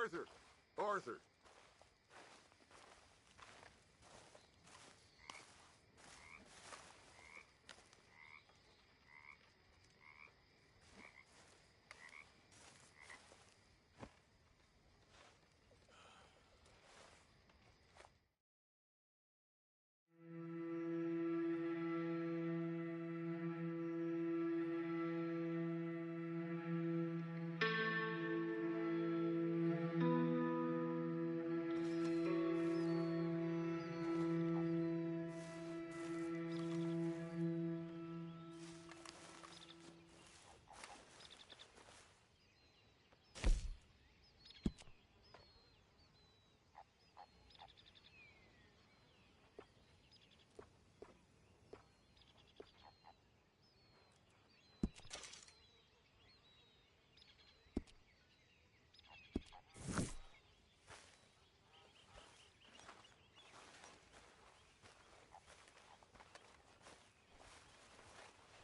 Arthur! Arthur!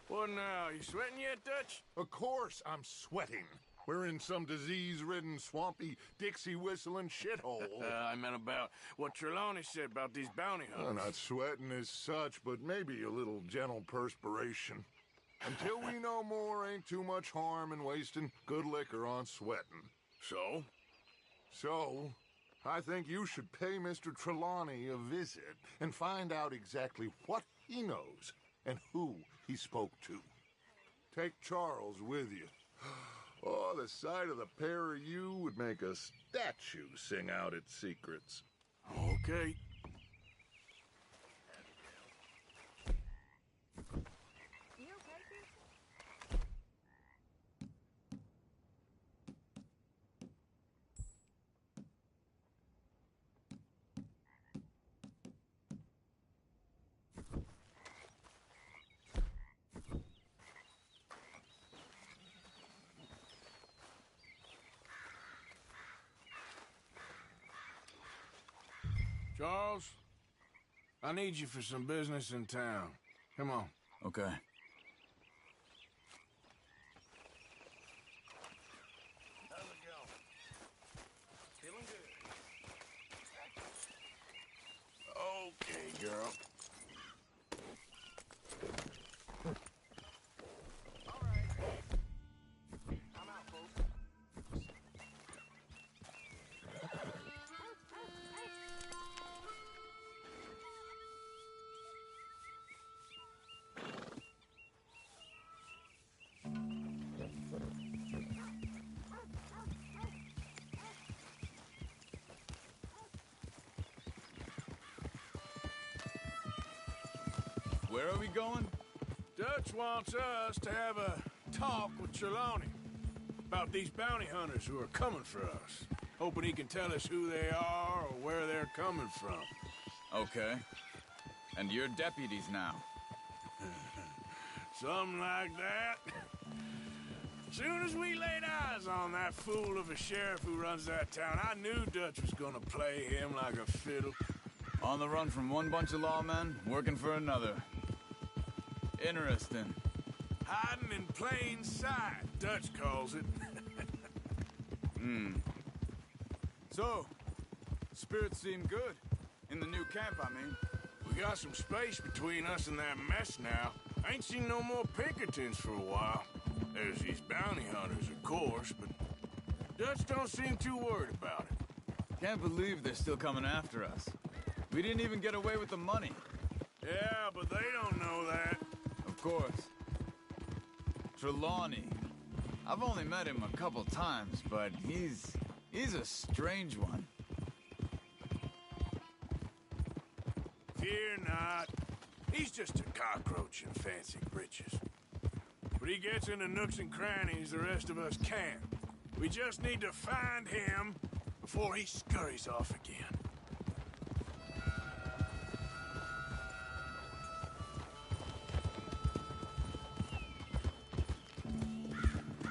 What now? You sweating yet, Dutch? Of course I'm sweating. We're in some disease-ridden, swampy, Dixie-whistling shithole. I meant about what Trelawney said about these bounty hunters. I'm not sweating as such, but maybe a little gentle perspiration. Until we know more, ain't too much harm in wasting good liquor on sweating. So? So, I think you should pay Mr. Trelawney a visit and find out exactly what he knows and who he spoke to. Take Charles with you. Oh, the sight of the pair of you would make a statue sing out its secrets. Okay. Charles, I need you for some business in town. Come on. Okay. How's it going? Feeling good. Okay, girl. All right. I'm out, folks. Where are we going? Dutch wants us to have a talk with Trelawney about these bounty hunters who are coming for us. Hoping he can tell us who they are or where they're coming from. Okay. And you're deputies now. Something like that. Soon as we laid eyes on that fool of a sheriff who runs that town, I knew Dutch was gonna play him like a fiddle. On the run from one bunch of lawmen, working for another. Interesting. Hiding in plain sight, Dutch calls it. So, spirits seem good. In the new camp, I mean. We got some space between us and that mess now. I ain't seen no more Pinkertons for a while. There's these bounty hunters, of course, but Dutch don't seem too worried about it. Can't believe they're still coming after us. We didn't even get away with the money. Yeah, but they don't know that. Of course. Trelawney. I've only met him a couple times, but he's a strange one. Fear not. He's just a cockroach in fancy breeches. But he gets into nooks and crannies the rest of us can't. We just need to find him before he scurries off again.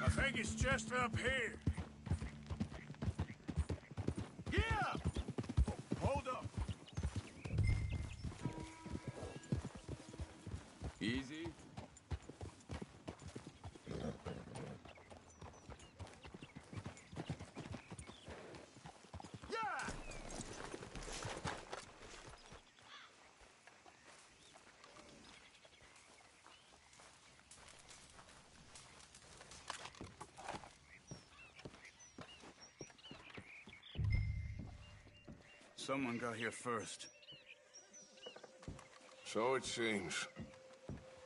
I think it's just up here. Yeah! Hold up. Easy. Someone got here first. So it seems.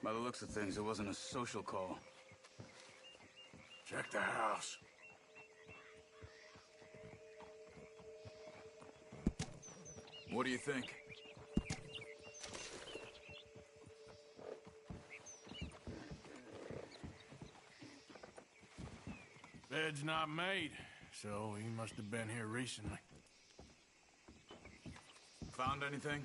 By the looks of things, it wasn't a social call. Check the house. What do you think? Bed's not made, so he must have been here recently. Found anything?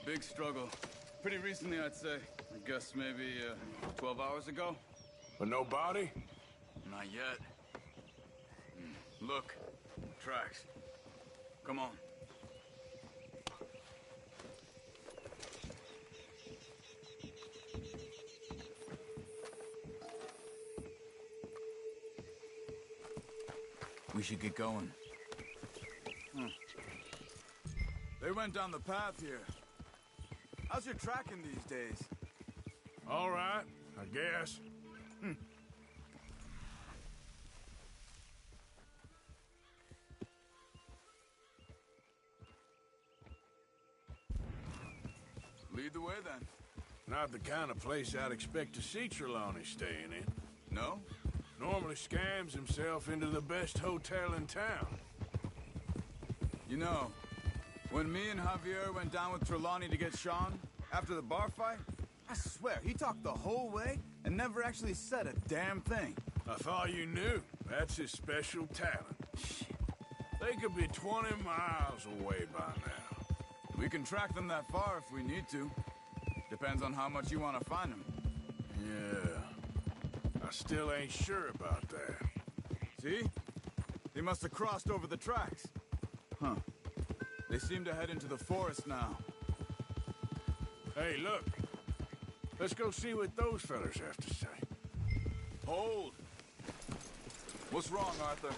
Big struggle. Pretty recently, I'd say. I guess maybe 12 hours ago? But no body? Not yet. Look. Tracks. Come on. We should get going. They went down the path here. How's your tracking these days? All right, I guess. Lead the way, then. Not the kind of place I'd expect to see Trelawney staying in. No? Normally scams himself into the best hotel in town. You know, when me and Javier went down with Trelawney to get Sean, after the bar fight, I swear, he talked the whole way and never actually said a damn thing. I thought you knew. That's his special talent. They could be 20 miles away by now. We can track them that far if we need to. Depends on how much you want to find them. Yeah. I still ain't sure about that. See? They must have crossed over the tracks. Huh. They seem to head into the forest now. Hey, look. Let's go see what those fellas have to say. Hold! What's wrong, Arthur?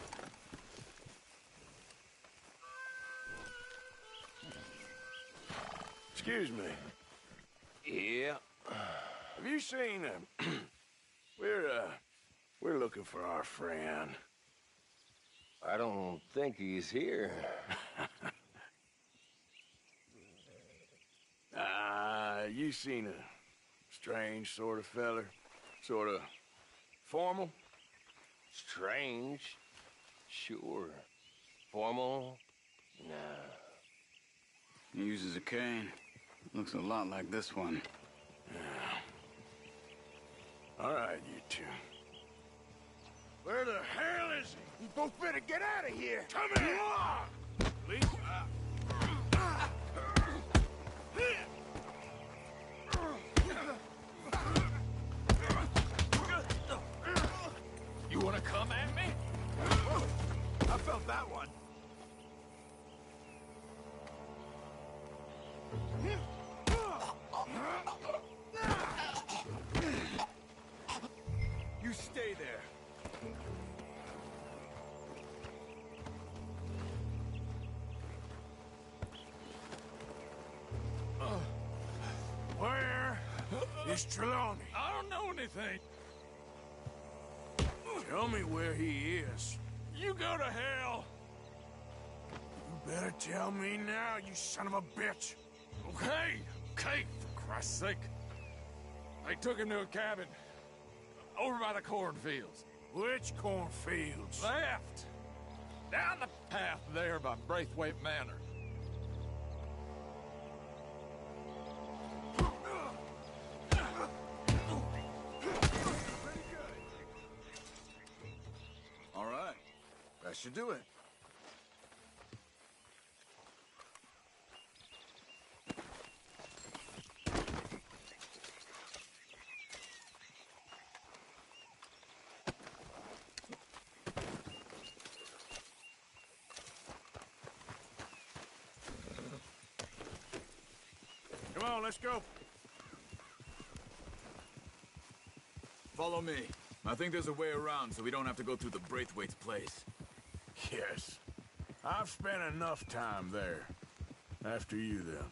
Excuse me. Yeah. Have you seen him? We're looking for our friend. I don't think he's here. You seen a strange sort of feller? Sort of formal? Strange? Sure. Formal? Nah. He uses a cane. Looks a lot like this one. Yeah. All right, you two. Where the hell is he? You both better get out of here! Come here! Please? You wanna come at me? I felt that one. You stay there. Where is Trelawney? I don't know anything. Tell me where he is. You go to hell. You better tell me now, you son of a bitch. Okay, for Christ's sake. They took him to a cabin over by the cornfields. Which cornfields? Left. Down the path there by Braithwaite Manor. All right. That should do it. Come on, let's go. Follow me. I think there's a way around so we don't have to go through the Braithwaite's place. Yes. I've spent enough time there. After you, then.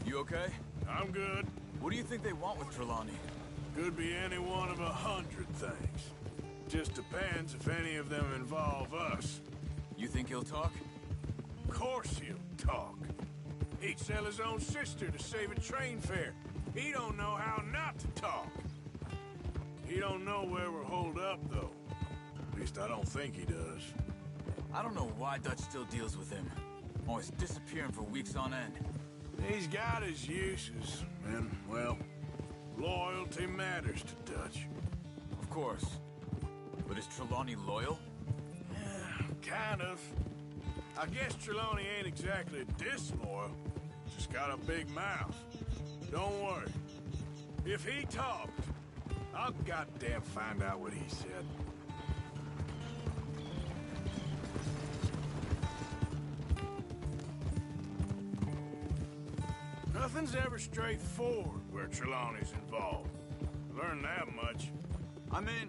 You okay? I'm good. What do you think they want with Trelawney? Could be any one of 100 things. Just depends if any of them involve us. You think he'll talk? Of course he'll talk. He'd sell his own sister to save a train fare. He don't know how not to talk. He don't know where we're holed up, though. At least I don't think he does. I don't know why Dutch still deals with him. Always disappearing for weeks on end. He's got his uses, and, well, loyalty matters to Dutch. Of course. But is Trelawney loyal? Yeah, kind of. I guess Trelawney ain't exactly disloyal. Just got a big mouth. Don't worry. If he talked, I'll goddamn find out what he said. Nothing's ever straightforward where Trelawney's involved. Learned that much. I mean,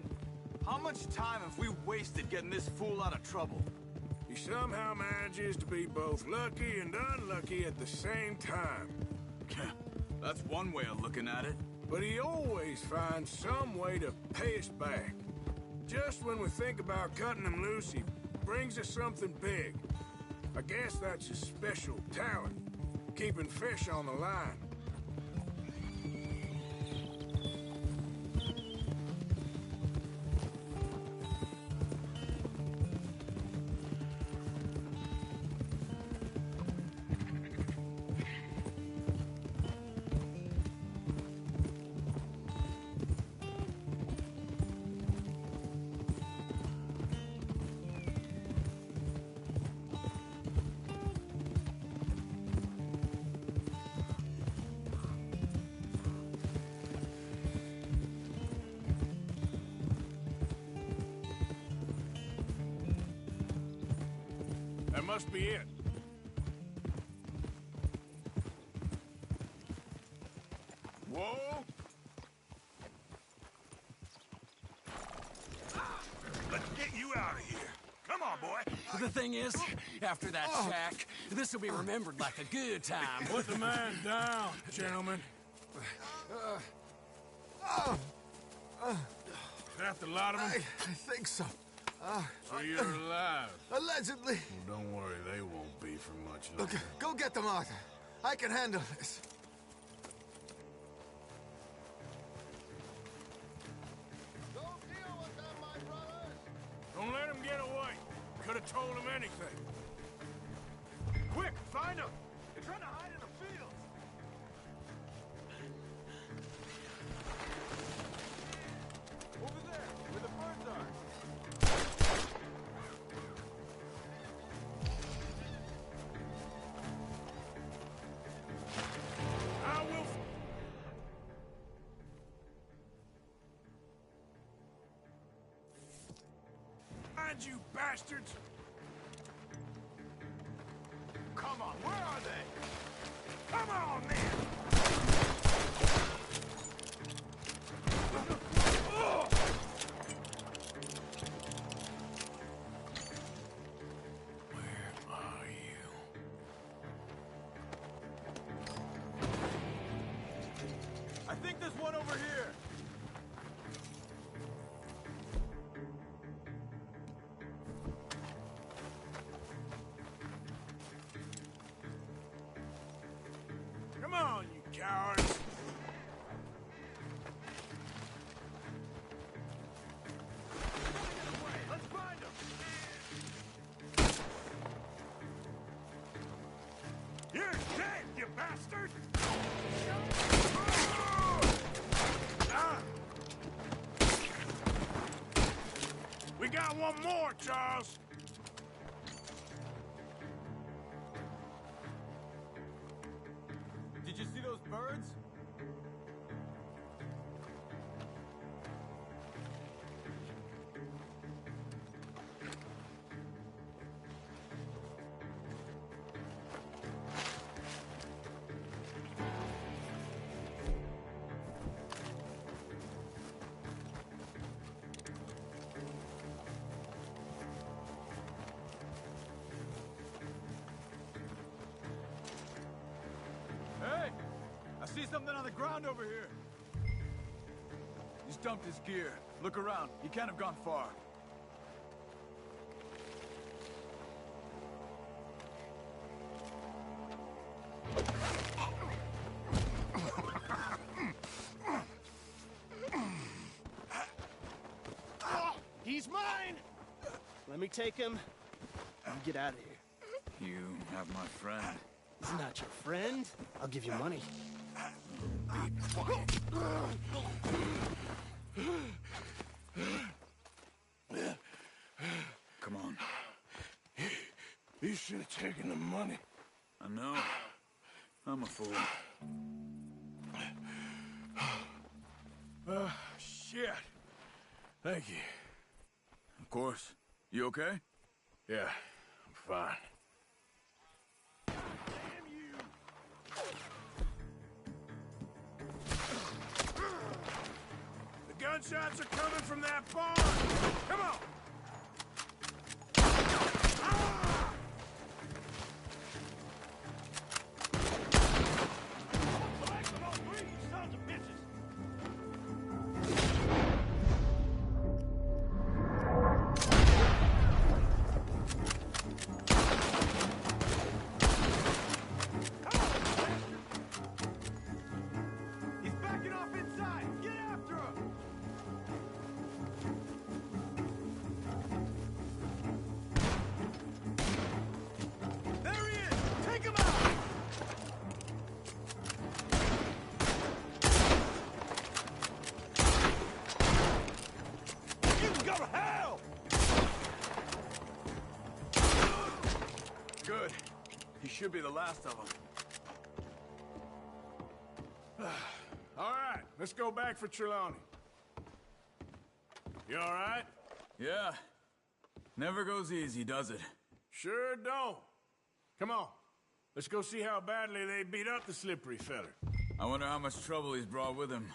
how much time have we wasted getting this fool out of trouble? He somehow manages to be both lucky and unlucky at the same time. That's one way of looking at it. But he always finds some way to pay us back. Just when we think about cutting him loose, he brings us something big. I guess that's his special talent, keeping fish on the line. That must be it. Whoa! Let's get you out of here. Come on, boy. The thing is, after that shack, this will be remembered like a good time. Put the man down, gentlemen. Is that the lot of them? I think so. So you're alive. Allegedly. Well, don't worry, they won't be for much Look, longer. go get them, Arthur. I can handle this. Go deal with them, my brothers. Don't let him get away. Could have told him anything. Quick, find him. They're trying to hide in the fields. Over there, where the birds are. I will. Find you bastards! Come on, where are they? Come on, man! Where are you? I think there's one over here. Come on, you cowards! Let's find them! You're dead, you bastard! Ah! We got one more, Charles! Did you see those birds? something on the ground over here. He's dumped his gear. Look around. He can't have gone far. He's mine! Let me take him and get out of here. You have my friend. He's not your friend. I'll give you money. Come on. You should have taken the money. I know. I'm a fool. Shit. Thank you. Of course. You okay? Yeah, I'm fine. The gunshots are coming from that barn! Come on! He's backing off inside! Get after him! There he is! Take him out! You can go to hell! Good. He should be the last of them. All right, let's go back for Trelawney. You all right? Yeah. Never goes easy, does it? Sure don't. Come on. Let's go see how badly they beat up the slippery feller. I wonder how much trouble he's brought with him.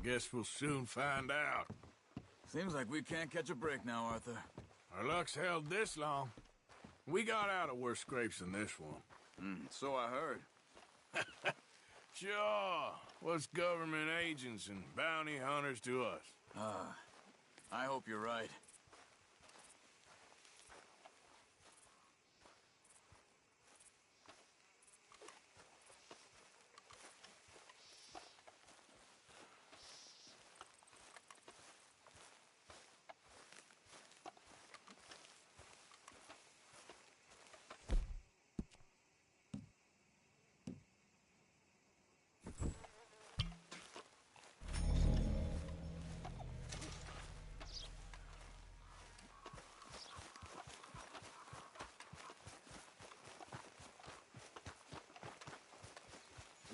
Guess we'll soon find out. Seems like we can't catch a break now, Arthur. Our luck's held this long. We got out of worse scrapes than this one. So I heard. Sure. What's government agents and bounty hunters to us? I hope you're right.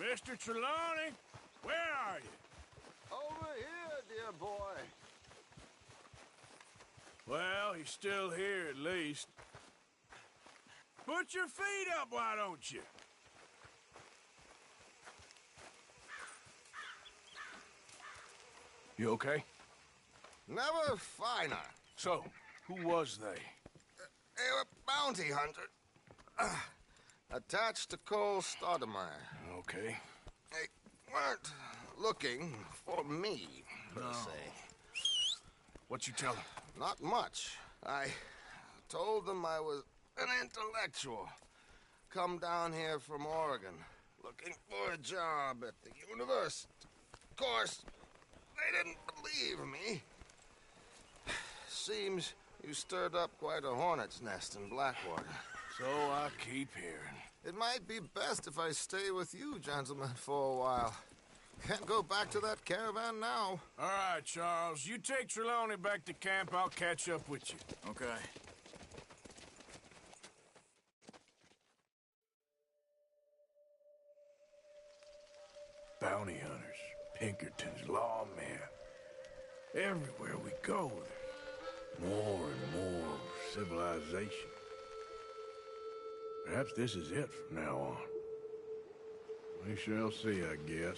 Mr. Trelawney, where are you? Over here, dear boy. Well, he's still here at least. Put your feet up, why don't you? You okay? Never finer. So, who was they? They were bounty hunter. Attached to Cole Stoudemire. Okay. They weren't looking for me, per se. What you tell them? Not much. I told them I was an intellectual. Come down here from Oregon, looking for a job at the university. Of course, they didn't believe me. Seems you stirred up quite a hornet's nest in Blackwater. So I keep hearing. It might be best if I stay with you, gentlemen, for a while. Can't go back to that caravan now. All right, Charles. You take Trelawney back to camp. I'll catch up with you. Okay. Bounty hunters, Pinkertons, lawmen. Everywhere we go, there's more and more civilization. Perhaps this is it from now on. We shall see, I guess.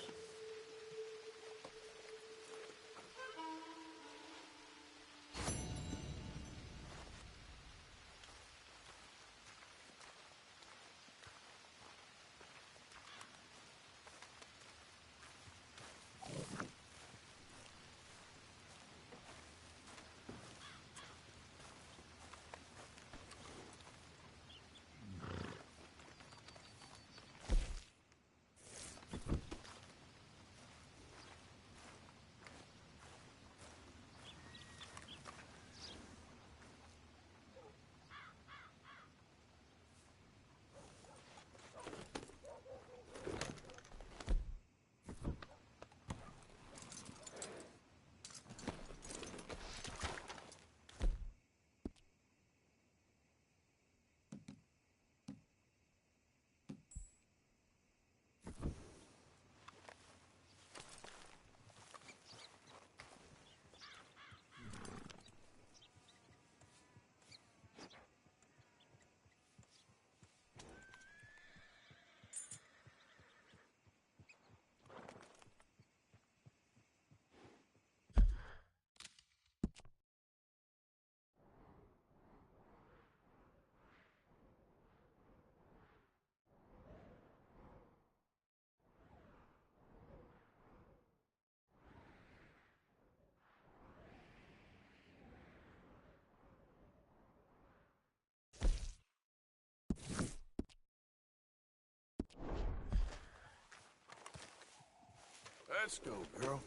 Let's go, girl.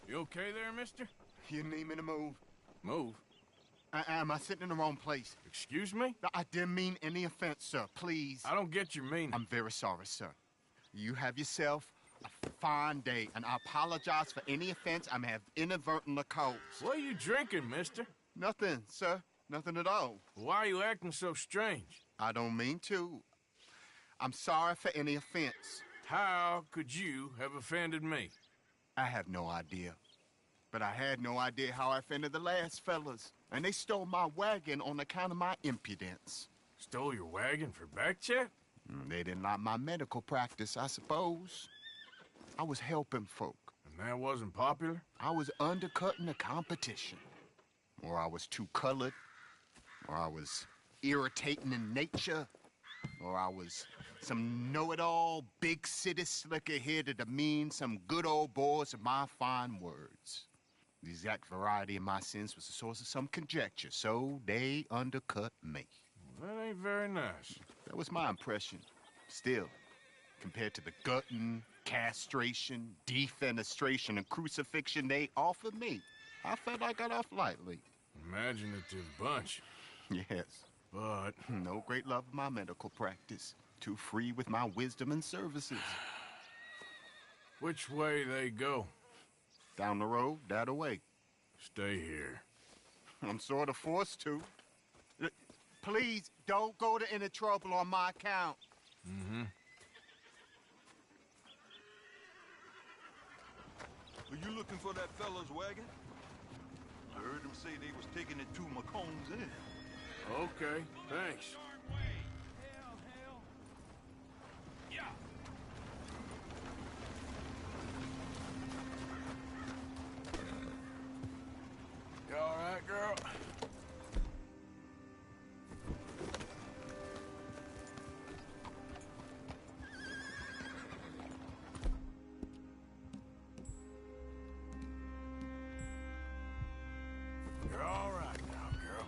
You okay there, mister? You need me to move? Move. Am I sitting in the wrong place? Excuse me? I didn't mean any offense, sir. Please. I don't get your meaning. I'm very sorry, sir. You have yourself a fine day, and I apologize for any offense I may have inadvertently caused. What are you drinking, mister? Nothing, sir. Nothing at all. Why are you acting so strange? I don't mean to. I'm sorry for any offense. How could you have offended me? I have no idea. But I had no idea how I offended the last fellas. And they stole my wagon on account of my impudence. Stole your wagon for back check? They didn't like my medical practice, I suppose. I was helping folk. And that wasn't popular? I was undercutting the competition. Or I was too colored. Or I was irritating in nature. Or I was some know-it-all, big city slicker here to demean some good old boys of my fine words. The exact variety of my sins was the source of some conjecture, so they undercut me. Well, that ain't very nice. That was my impression. Still, compared to the gutting, castration, defenestration, and crucifixion they offered me, I felt I got off lightly. Imaginative bunch. Yes. But no great love of my medical practice. Too free with my wisdom and services. which way they go? Down the road, that away. Stay here. I'm sort of forced to. Please, don't go to any trouble on my account. Mm-hmm. Are you looking for that fella's wagon? I heard him say they was taking it to McComb's Inn. Okay, thanks. You all right, girl? You're all right now, girl.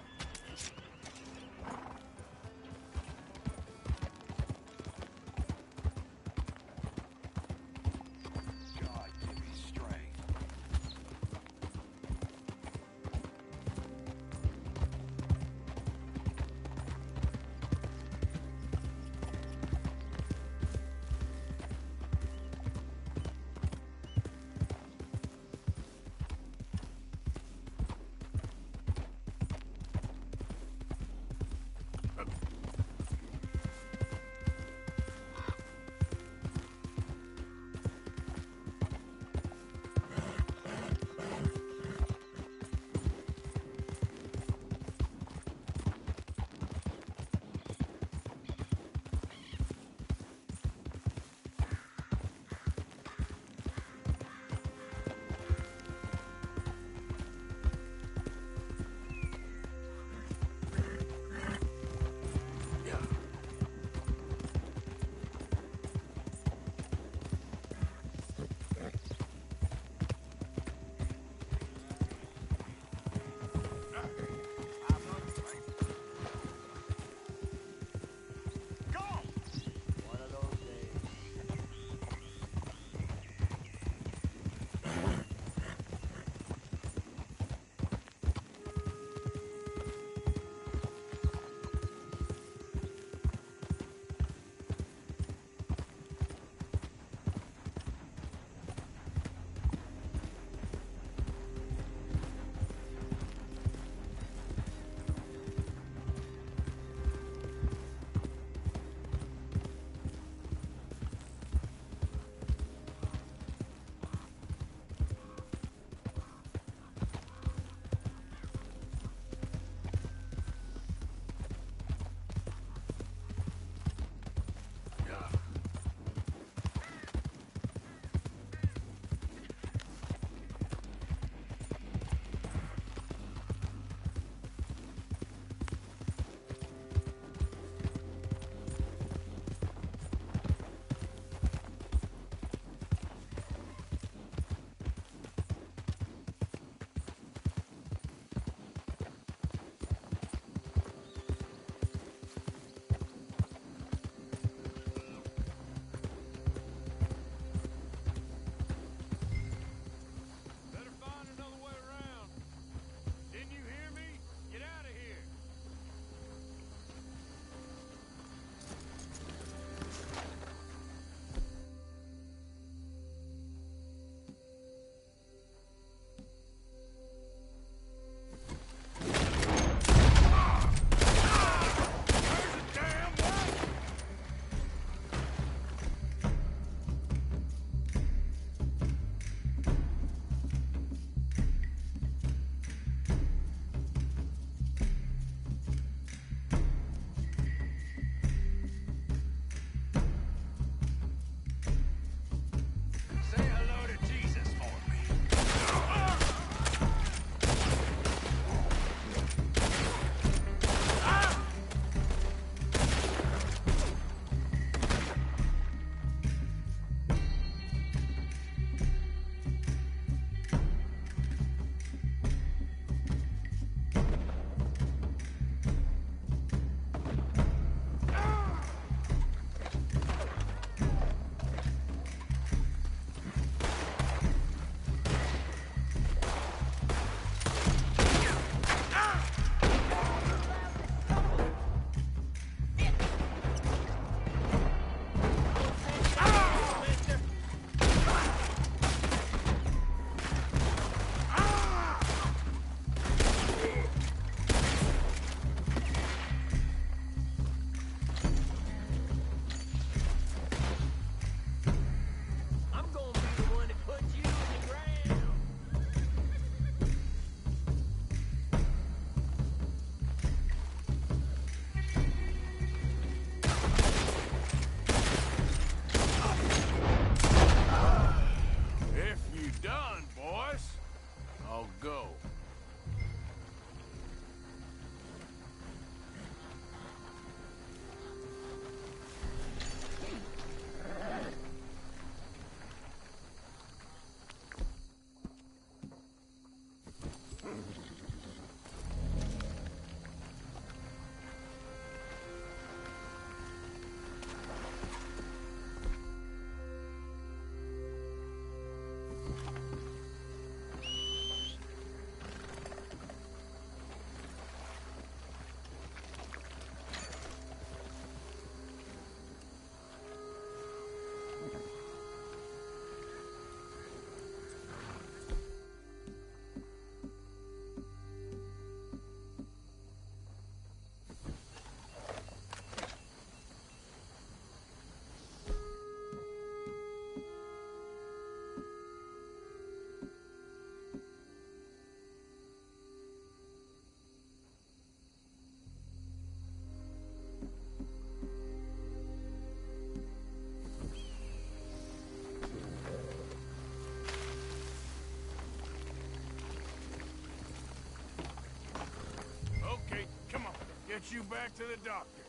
get you back to the doctor.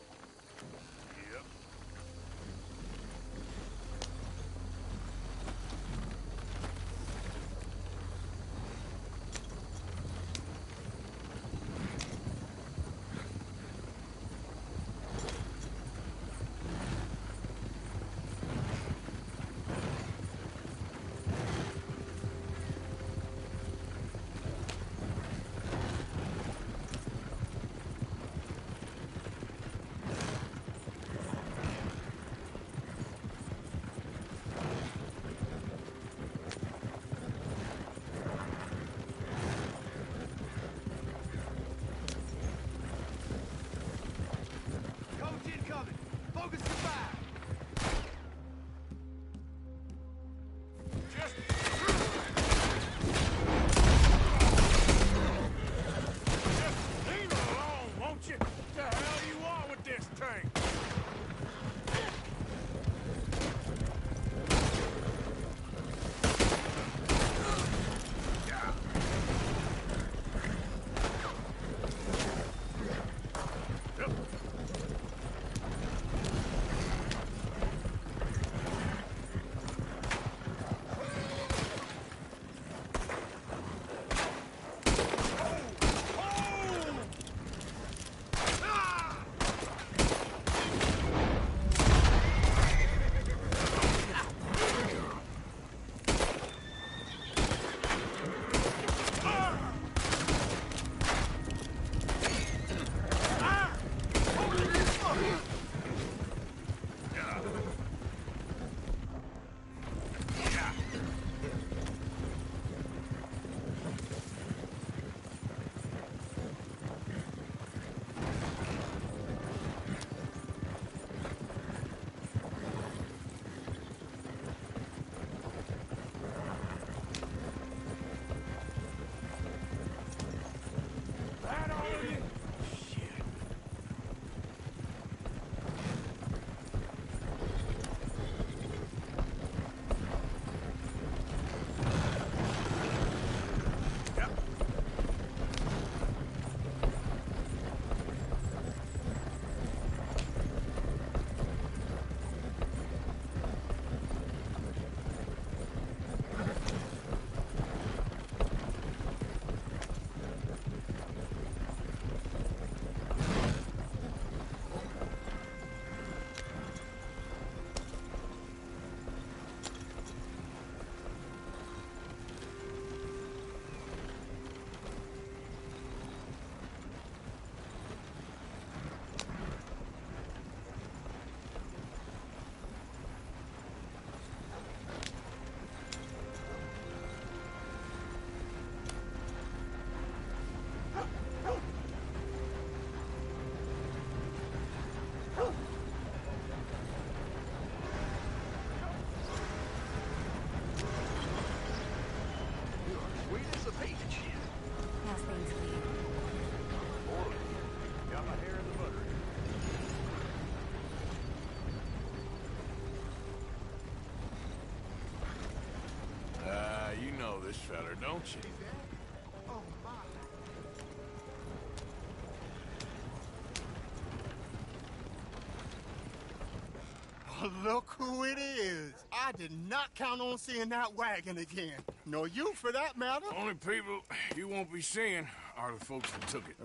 Yep. Coach incoming! Focus the fire! Just leave it alone, won't you? What the hell do you want with this tank? That all of you? Shit. Yep. Sweet as a peach. How's things for you? Got my hair in the butter. You know this feller, don't you? Oh, look who it is. I did not count on seeing that wagon again. Nor you, for that matter. Only people you won't be seeing are the folks that took it.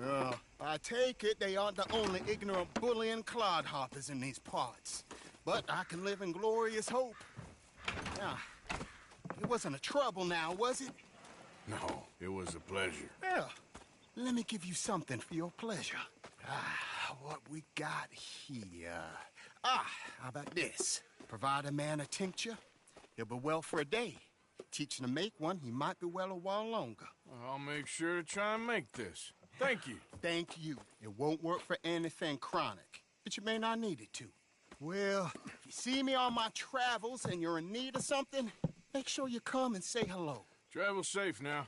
I take it they aren't the only ignorant bullying clodhoppers in these parts. But I can live in glorious hope. Now, it wasn't a trouble now, was it? No, it was a pleasure. Yeah. Let me give you something for your pleasure. What we got here. How about this? Provide a man a tincture, he'll be well for a day. Teach him to make one, he might be well a while longer. I'll make sure to try and make this. Thank you. Thank you. It won't work for anything chronic, but you may not need it to. Well, if you see me on my travels and you're in need of something, make sure you come and say hello. Travel safe now.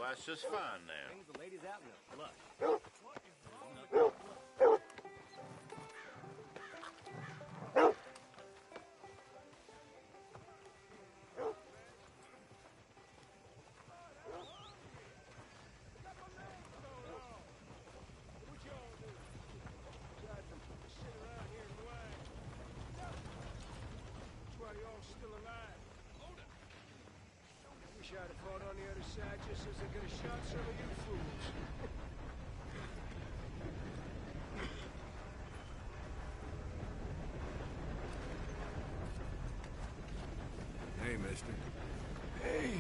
that's just fine now. Brings the ladies out in a flush. Wish I'd have fought on the other side just as I could have shot some of you fools. Hey, mister. Hey.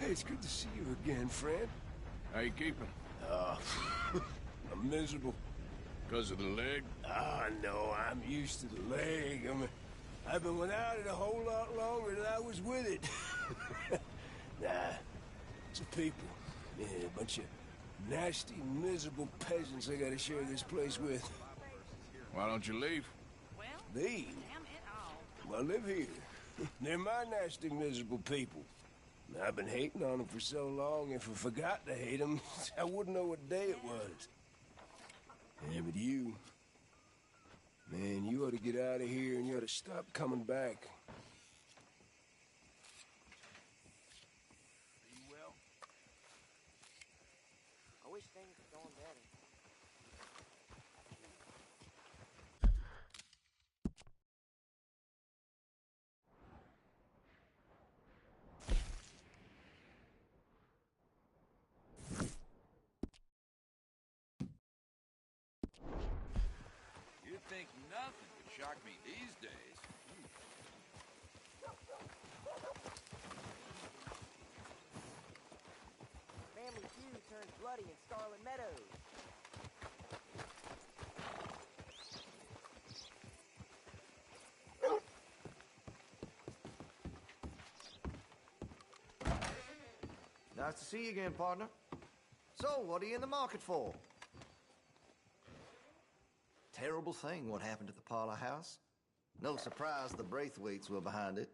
Hey, it's good to see you again, friend. How you keeping? I'm miserable. Because of the leg? Ah, no, I'm used to the leg. I've been without it a whole lot longer than I was with it. Nah, it's the people. Yeah, a bunch of nasty, miserable peasants I gotta share this place with. Why don't you leave? Leave? Well, live here. They're my nasty, miserable people. I've been hating on them for so long, if I forgot to hate them, I wouldn't know what day it was. Yeah, but you... Man, you ought to get out of here and you ought to stop coming back. Are you well? I wish things were going better. You'd think nothing could shock me these days. Family feud turns bloody in Scarlet Meadows. Nice to see you again, partner. So, what are you in the market for? Terrible thing what happened to the Parlor House. No surprise the Braithwaites were behind it.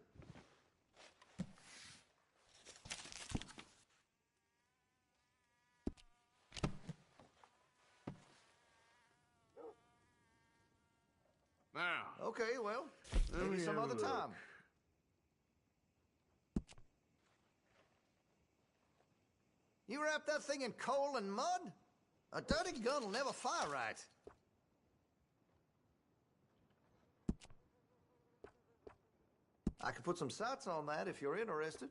Now. Okay, well, Let maybe me some have a other look. time. You wrap that thing in coal and mud? A dirty gun will never fire right. I could put some sights on that if you're interested.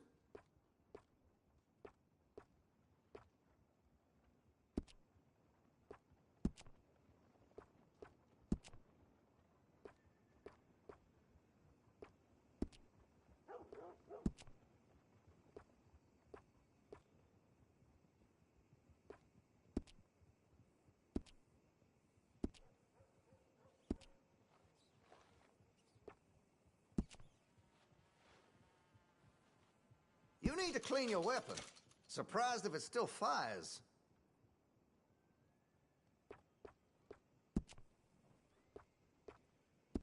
You need to clean your weapon. Surprised if it still fires.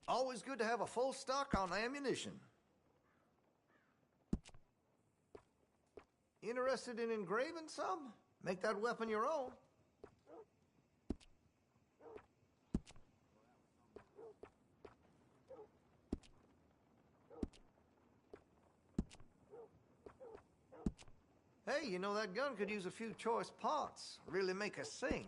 Always good to have a full stock on ammunition. Interested in engraving some? Make that weapon your own. Hey, you know that gun could use a few choice parts. Really make us sing.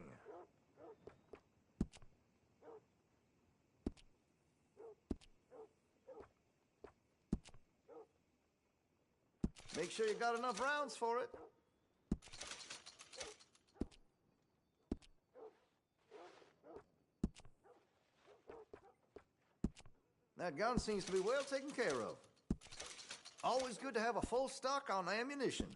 Make sure you got enough rounds for it. That gun seems to be well taken care of. Always good to have a full stock on ammunition.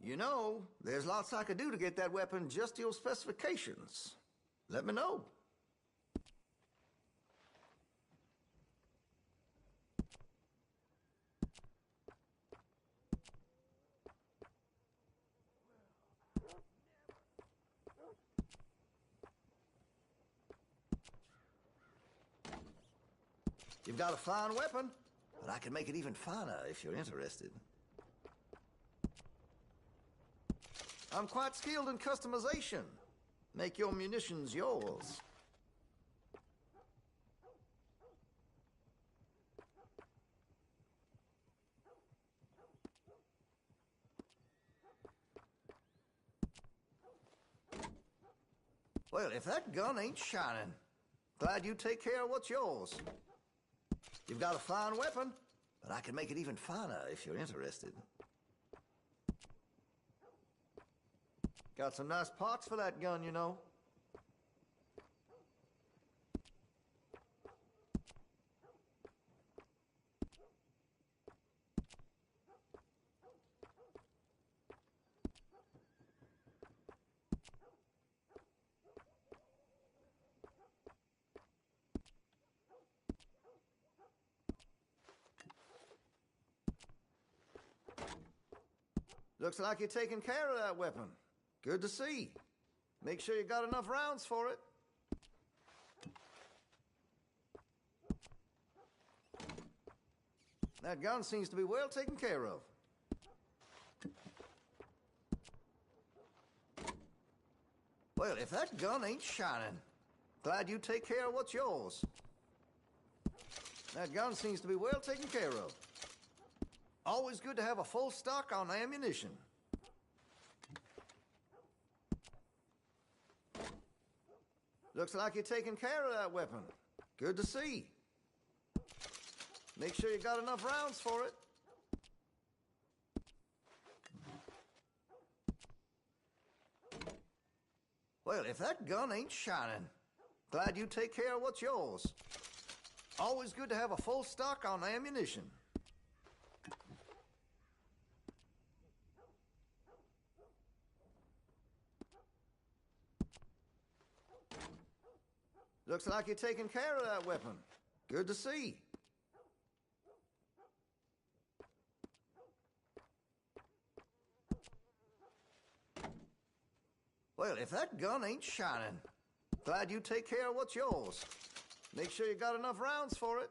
You know, there's lots I could do to get that weapon just to your specifications. Let me know. You've got a fine weapon, but I can make it even finer if you're interested. I'm quite skilled in customization. Make your munitions yours. Well, if that gun ain't shining, glad you take care of what's yours. You've got a fine weapon, but I can make it even finer if you're interested. Got some nice parts for that gun, you know. Looks like you're taking care of that weapon. Good to see. Make sure you got enough rounds for it. That gun seems to be well taken care of. Well, if that gun ain't shining, glad you take care of what's yours. That gun seems to be well taken care of. Always good to have a full stock on ammunition. Looks like you're taking care of that weapon. Good to see. Make sure you got enough rounds for it. Well, if that gun ain't shining, glad you take care of what's yours. Always good to have a full stock on ammunition. Looks like you're taking care of that weapon. Good to see. Well, if that gun ain't shining, glad you take care of what's yours. Make sure you got enough rounds for it.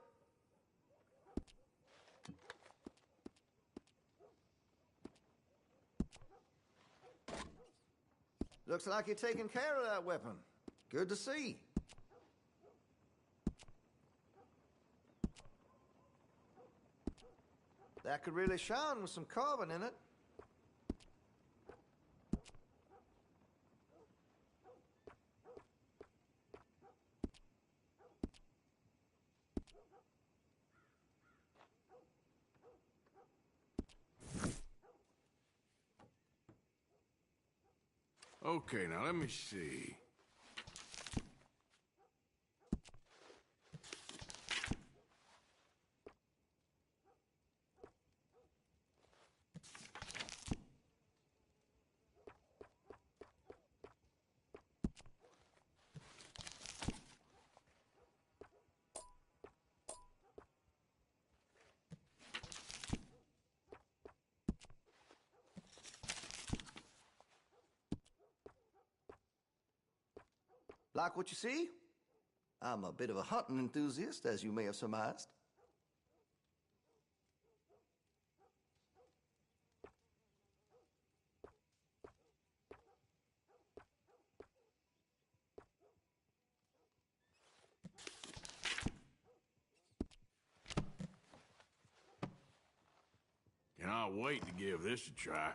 Looks like you're taking care of that weapon. Good to see. That could really shine with some carbon in it. Okay, now let me see. Like what you see? I'm a bit of a hunting enthusiast, as you may have surmised. Cannot wait to give this a try.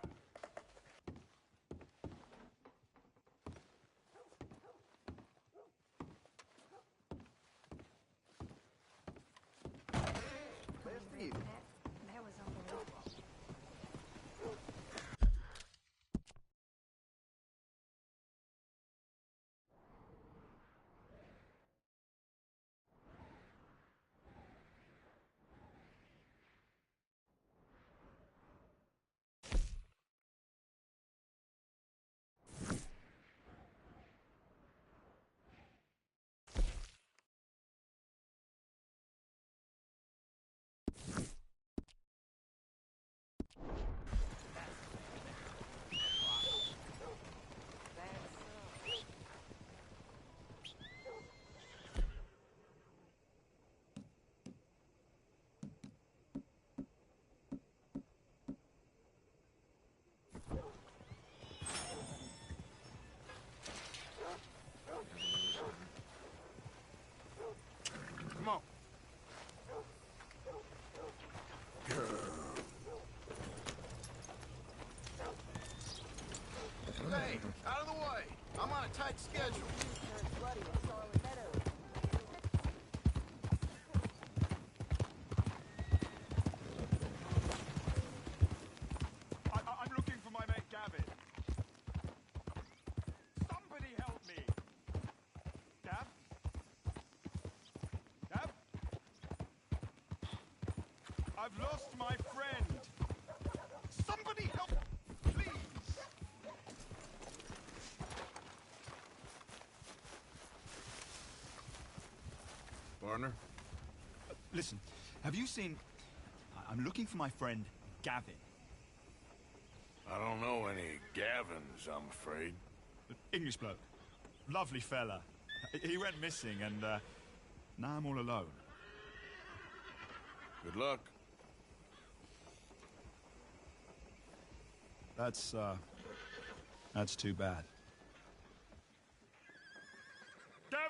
Somebody help, please. Partner? Listen, have you seen... I'm looking for my friend, Gavin. I don't know any Gavins, I'm afraid. English bloke. Lovely fella. He went missing, and now I'm all alone. Good luck. That's too bad. Gavin!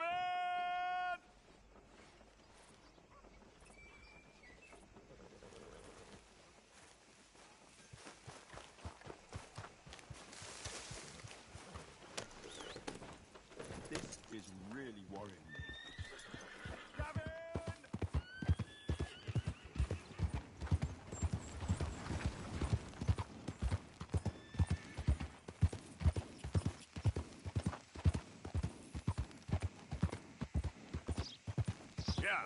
This is really worrying me. Yeah.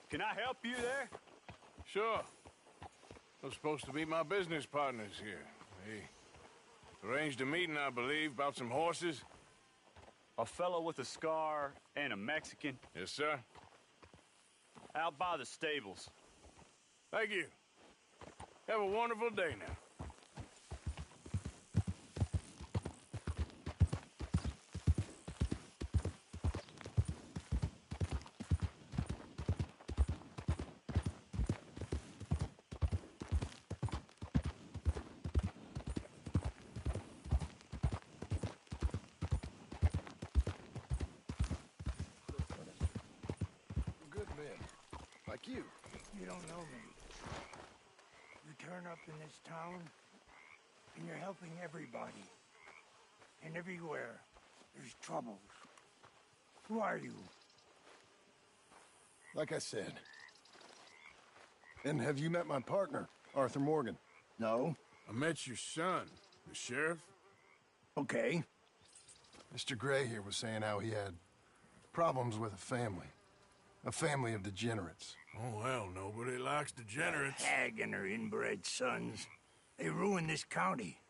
Can I help you there? Sure. Those supposed to be my business partners here. They arranged a meeting, I believe, about some horses. A fellow with a scar and a Mexican. Yes, sir. Out by the stables. Thank you. Have a wonderful day now. Good men. Like you. You don't know me. You turn up in this town, and you're helping everybody. And everywhere, there's troubles. Who are you? Like I said. And have you met my partner, Arthur Morgan? No? I met your son, the sheriff. Okay. Mr. Gray here was saying how he had problems with a family. A family of degenerates. Oh, well, nobody likes degenerates. That hag and her inbred sons. They ruined this county.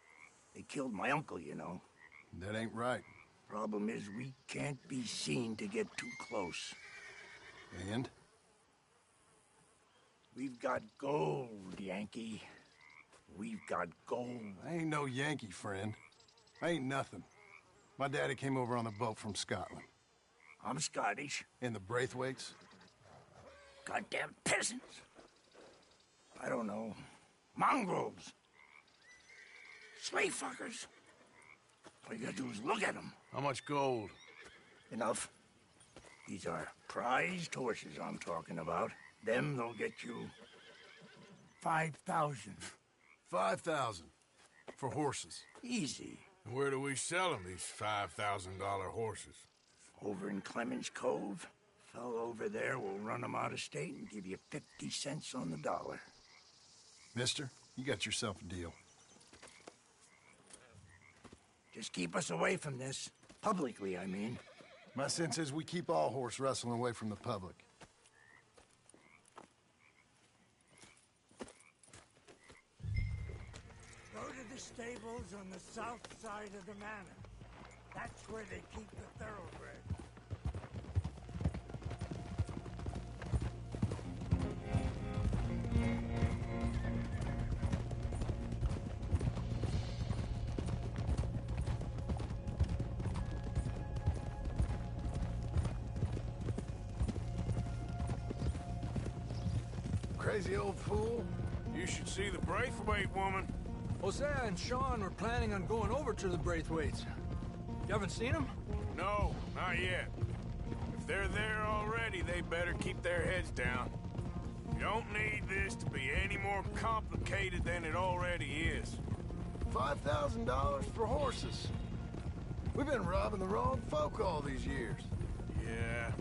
They killed my uncle, you know. That ain't right. Problem is, we can't be seen to get too close. And? We've got gold, Yankee. We've got gold. I ain't no Yankee, friend. I ain't nothing. My daddy came over on the boat from Scotland. I'm Scottish. And the Braithwaites? Goddamn peasants. I don't know. Mongrels. Slave fuckers. All you gotta do is look at them. How much gold? Enough. These are prized horses I'm talking about. Them, they'll get you 5,000. 5,000 for horses. Easy. And where do we sell them, these $5,000 horses? Over in Clemens Cove. Fellow over there will run them out of state and give you 50 cents on the dollar. Mister, you got yourself a deal. Just keep us away from this. Publicly, I mean. My sense is we keep all horse wrestling away from the public. Go to the stables on the south side of the manor. That's where they keep the thoroughbred. Crazy old fool. You should see the Braithwaite woman. Hosea and Sean were planning on going over to the Braithwaites. You haven't seen them? No, not yet. If they're there already, they better keep their heads down. Don't need this to be any more complicated than it already is. $5,000 for horses. We've been robbing the wrong folk all these years. Yeah.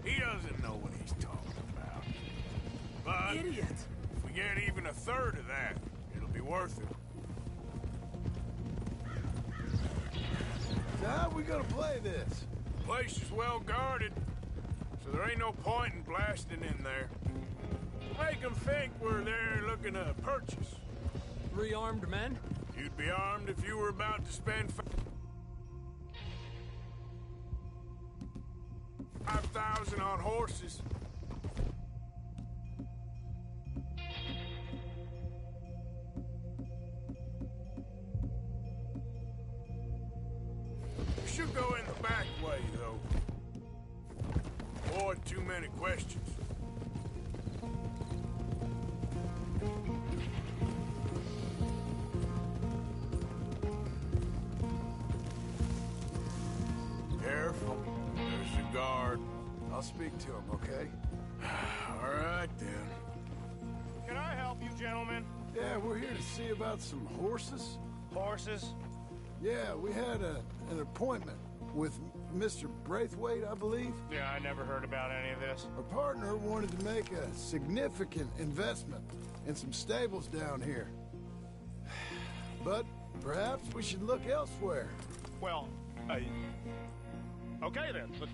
He doesn't know what he's talking about. But Idiot! if we get even a third of that, it'll be worth it. So how are we gonna play this? The place is well guarded, so there ain't no point in blasting in there. Make them think we're there looking to purchase. 3 armed men? You'd be armed if you were about to spend 5,000 on horses. We should go in the back way, though. Avoid too many questions. Careful. There's the guard. I'll speak to him, okay? All right, then. Can I help you, gentlemen? Yeah, we're here to see about some horses. Horses? Yeah, we had an appointment with Mr. Braithwaite, I believe. Yeah, I never heard about any of this. Our partner wanted to make a significant investment in some stables down here. But perhaps we should look elsewhere. Well, okay then, but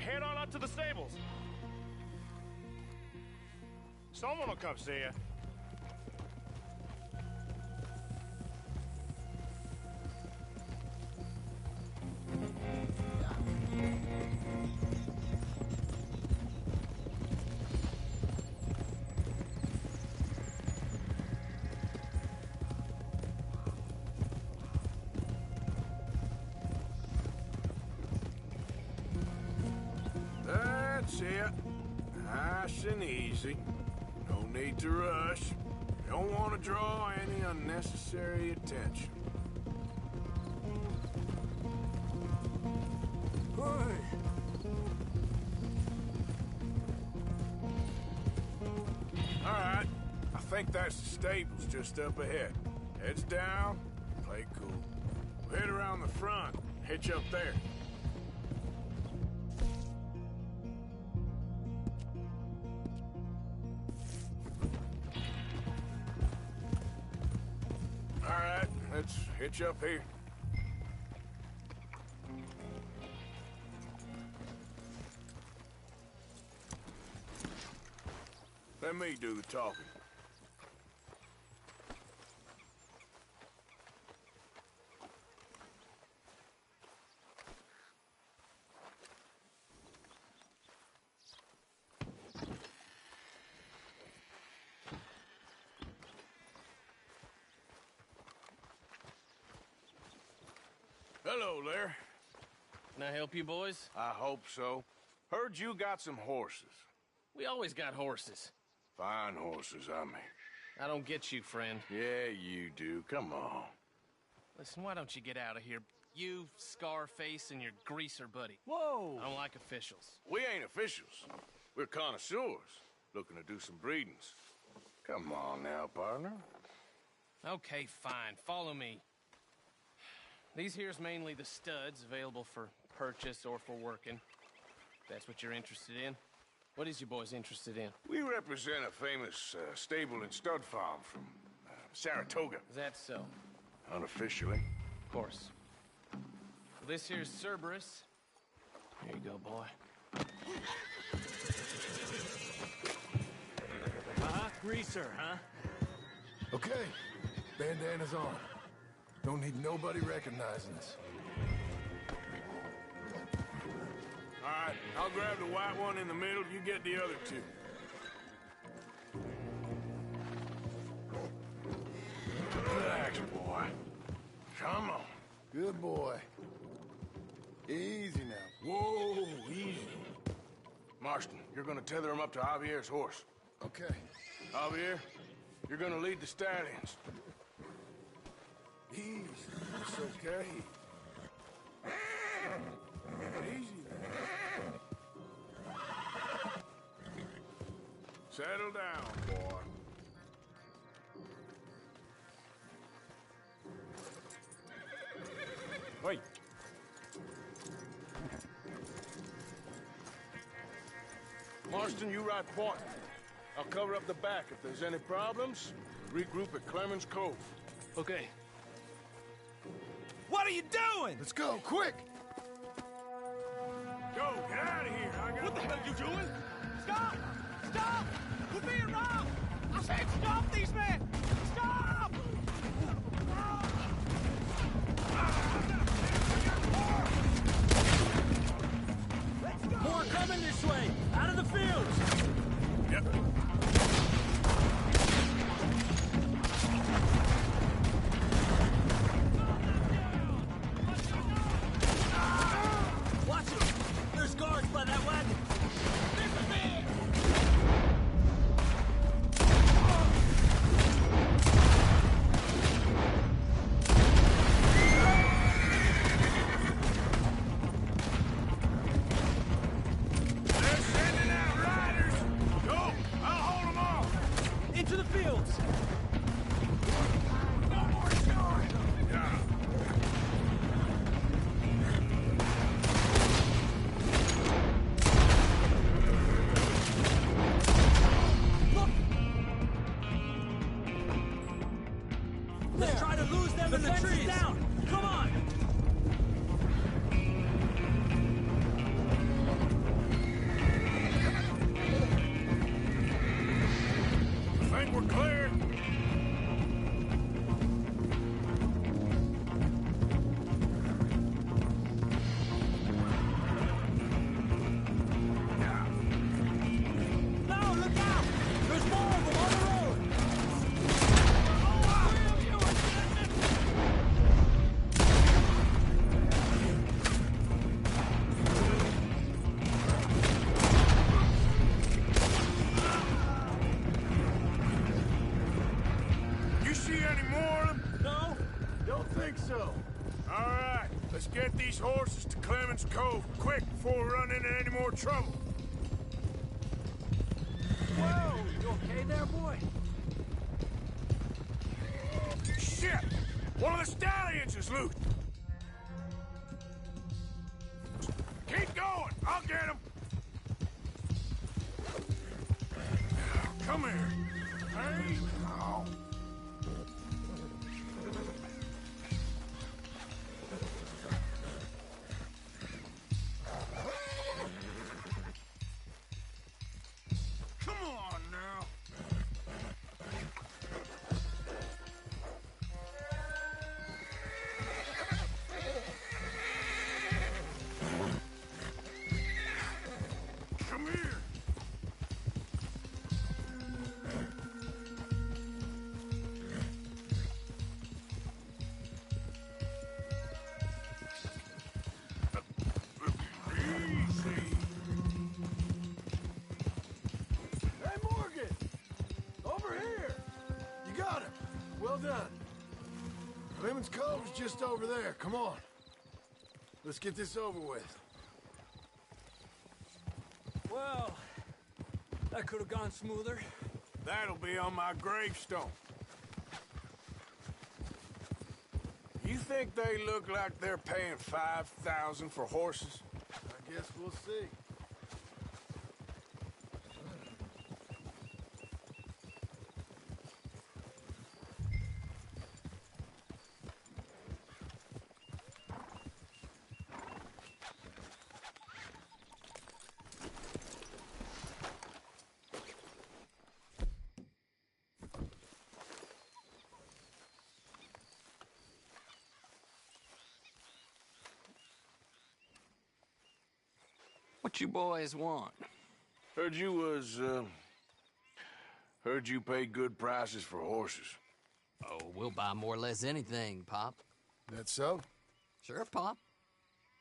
head on up to the stables. Someone will come see you. That's it. Nice and easy. No need to rush. Don't want to draw any unnecessary attention. Hey! All right. I think that's the stables just up ahead. Heads down, play cool. We'll head around the front, hitch up there. All right, let's hitch up here. Let me do the talking. Hello there. Can I help you, boys? I hope so. Heard you got some horses. We always got horses. Fine horses, I mean. I don't get you, friend. Yeah, you do. Come on. Listen, why don't you get out of here? You, Scarface, and your greaser buddy. Whoa! I don't like officials. We ain't officials. We're connoisseurs, looking to do some breedings. Come on now, partner. Okay, fine. Follow me. These here's mainly the studs available for purchase or for working. If that's what you're interested in. What is you boys interested in? We represent a famous stable and stud farm from Saratoga. Is that so? Unofficially. Of course. Well, this here's Cerberus. Here you go, boy. Greaser, huh? Okay, bandana's on. Don't need nobody recognizing us. All right, I'll grab the white one in the middle. You get the other two. Relax, boy. Come on. Good boy. Easy now. Whoa, easy. Marston, you're gonna tether him up to Javier's horse. Okay. Javier, you're gonna lead the stallions. Easy. It's okay. Easy now. Settle down, boy. Wait. Marston, you ride point. I'll cover up the back. If there's any problems, regroup at Clemens Cove. Okay. What are you doing? Let's go, quick! Go, get out of here. I got What the hell are you doing? Stop! Stop! We're being robbed! I said stop these men! Stop! More coming this way! Out of the fields! Yep. Watch it! There's guards by that wagon! They're sending out riders. Go, I'll hold them off. Into the fields! No more shore. Yeah. Let's try to lose them in the trees! Down! Come on! I think we're clear. No, look out! There's more of them on the road! You see any more of them? No? Don't think so. All right, let's get these horses to Clemens Cove quick before we run into any more trouble. Whoa! You okay there, boy? Shit! One of the stallions is loose. Keep going. I'll get him. Come here. Hey. Oh. Come on now. Come here. Easy. Hey, Morgan! Over here! You got him. Well done. Clemens Cove's just over there. Come on. Let's get this over with. Well, that could have gone smoother. That'll be on my gravestone. You think they look like they're paying $5,000 for horses? I guess we'll see. What you boys want? Heard you pay good prices for horses. Oh, we'll buy more or less anything, Pop. That so? Sure, Pop.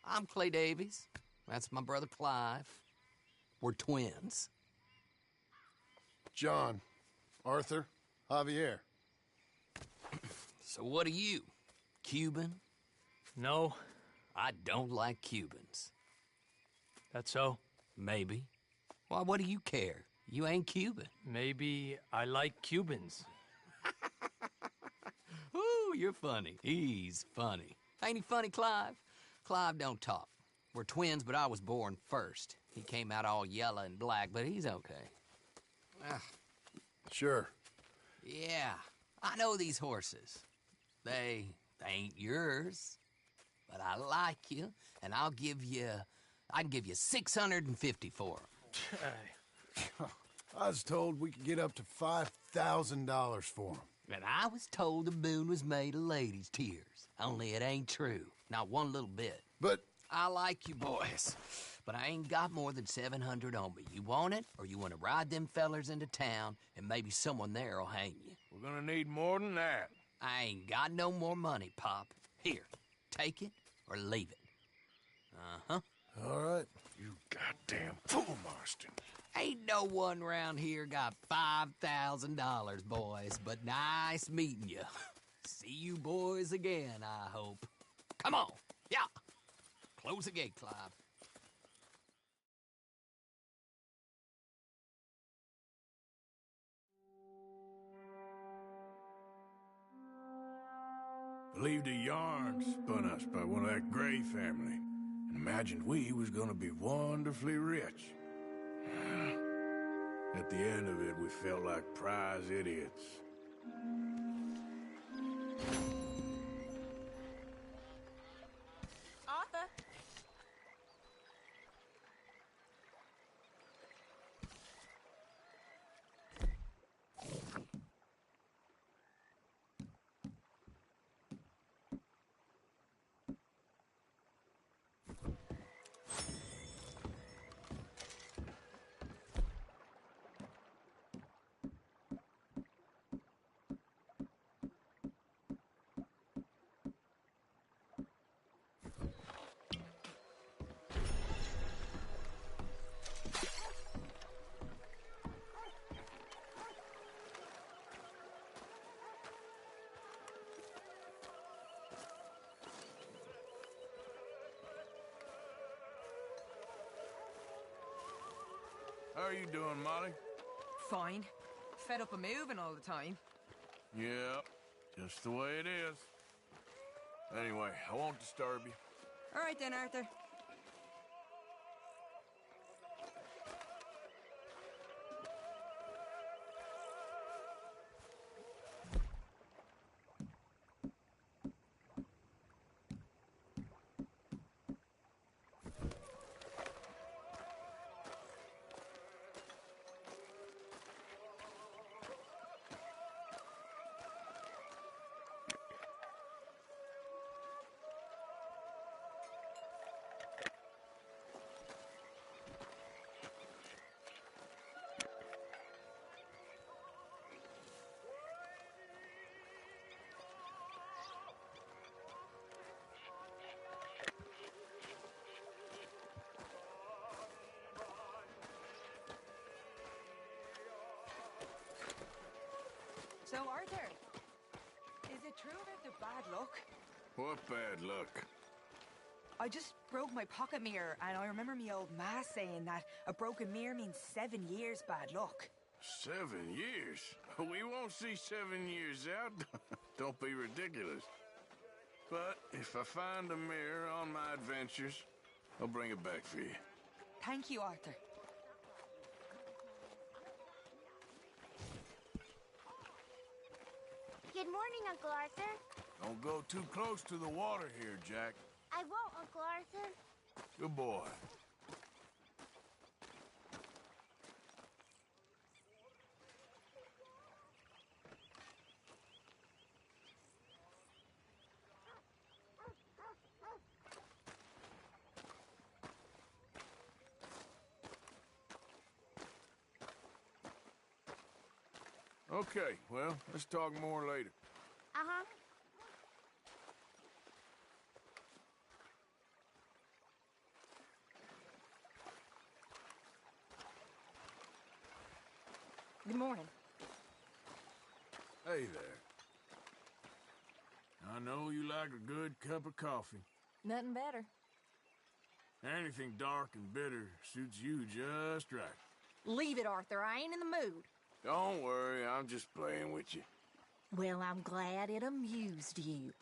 I'm Clay Davies. That's my brother Clive. We're twins. John, Arthur, Javier. So what are you? Cuban? No. I don't like Cubans. That so? Maybe. Why, what do you care? You ain't Cuban. Maybe I like Cubans. Ooh, you're funny. He's funny. Ain't he funny, Clive? Clive don't talk. We're twins, but I was born first. He came out all yellow and black, but he's okay. Sure. Yeah, I know these horses. They ain't yours. But I like you, and I can give you 650 for them. I was told we could get up to $5,000 for them. And I was told the moon was made of ladies' tears. Only it ain't true. Not one little bit. But I like you boys, but I ain't got more than 700 on me. You want it, or you want to ride them fellers into town, and maybe someone there'll hang you? We're gonna need more than that. I ain't got no more money, Pop. Here, take it or leave it. Uh-huh. All right. You goddamn fool, Marston. Ain't no one round here got $5,000, boys, but nice meeting you. See you boys again, I hope. Come on. Yeah. Close the gate, Clive. Believed a yarn spun us by one of that Gray family, and imagined we was gonna be wonderfully rich. At the end of it, we felt like prize idiots. Arthur. How are you doing, Molly? Fine. Fed up of moving all the time. Yeah, just the way it is. Anyway, I won't disturb you. All right then, Arthur. So, Arthur, is it true about the bad luck? What bad luck? I just broke my pocket mirror, and I remember me old ma saying that a broken mirror means 7 years bad luck. 7 years? We won't see 7 years out. Don't be ridiculous. But if I find a mirror on my adventures, I'll bring it back for you. Thank you, Arthur. Good morning, Uncle Arthur. Don't go too close to the water here, Jack. I won't, Uncle Arthur. Good boy. Okay, well, let's talk more later. Uh-huh. Good morning. Hey there. I know you like a good cup of coffee. Nothing better. Anything dark and bitter suits you just right. Leave it, Arthur. I ain't in the mood. Don't worry, I'm just playing with you. Well, I'm glad it amused you.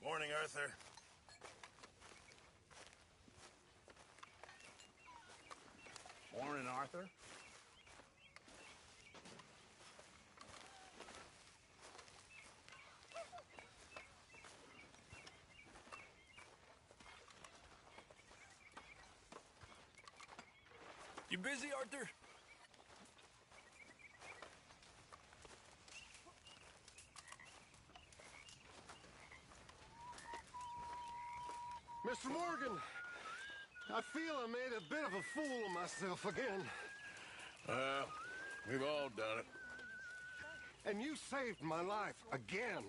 Morning, Arthur. Morning, Arthur. You busy, Arthur? Mr. Morgan, I feel I made a bit of a fool of myself again. Well, we've all done it. And you saved my life again.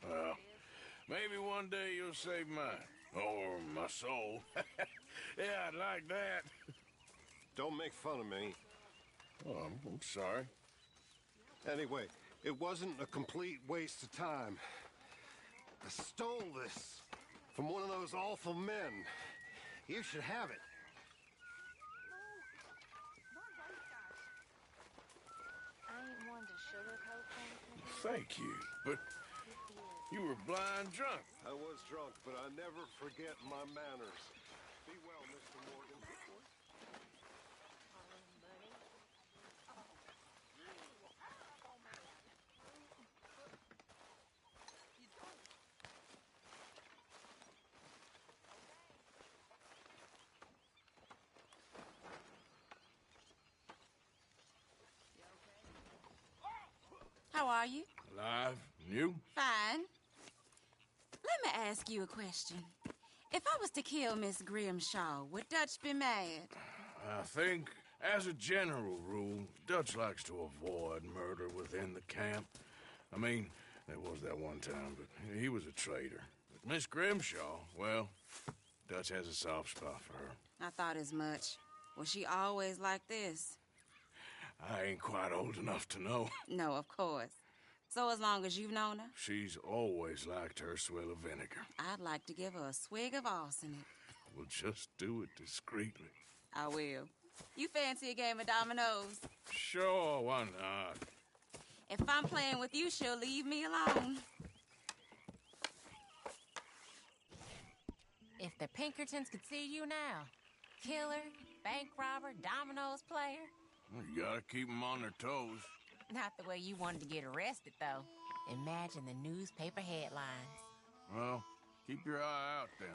Well, maybe one day you'll save mine. Or my soul. Yeah, I'd like that. Don't make fun of me. Oh, I'm sorry. Anyway, it wasn't a complete waste of time. I stole this from one of those awful men. You should have it. I ain't one to sugarcoat things. Thank you, but you were blind drunk. I was drunk, but I never forget my manners. Be well, Mr. Morgan. How are you? Alive? And you? Fine. Let me ask you a question. If I was to kill Miss Grimshaw, would Dutch be mad? I think, as a general rule, Dutch likes to avoid murder within the camp. I mean, there was that one time, but he was a traitor. But Miss Grimshaw, well, Dutch has a soft spot for her. I thought as much. Was she always like this? I ain't quite old enough to know. No, of course. So as long as you've known her? She's always liked her swill of vinegar. I'd like to give her a swig of arsenic. We'll just do it discreetly. I will. You fancy a game of dominoes? Sure, why not? If I'm playing with you, she'll leave me alone. If the Pinkertons could see you now. Killer, bank robber, dominoes player. Well, you gotta keep them on their toes. Not the way you wanted to get arrested, though. Imagine the newspaper headlines. Well, keep your eye out then.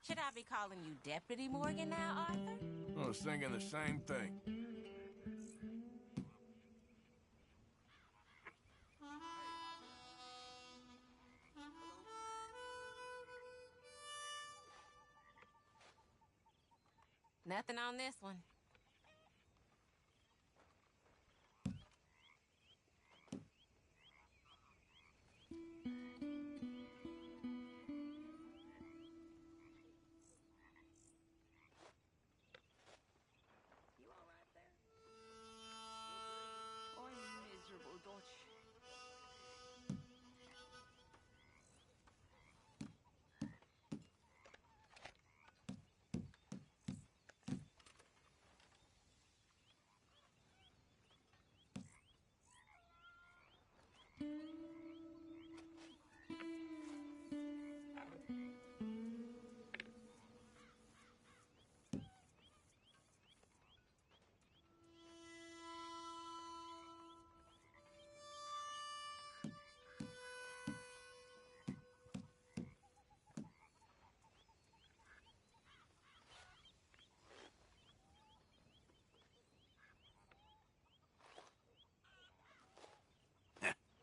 Should I be calling you Deputy Morgan now, Arthur? I was thinking the same thing. Nothing on this one.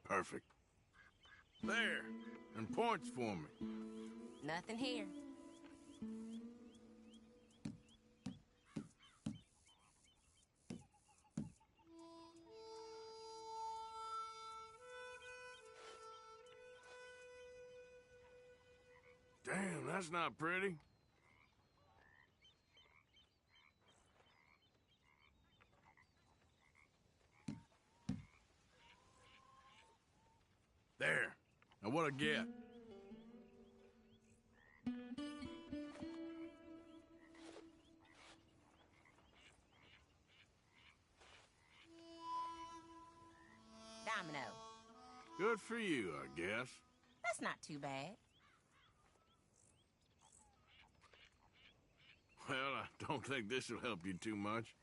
Perfect. There, and points for me. Nothing here. Damn, that's not pretty. There. Now what I get? Domino. Good for you, I guess. That's not too bad. Well, I don't think this will help you too much.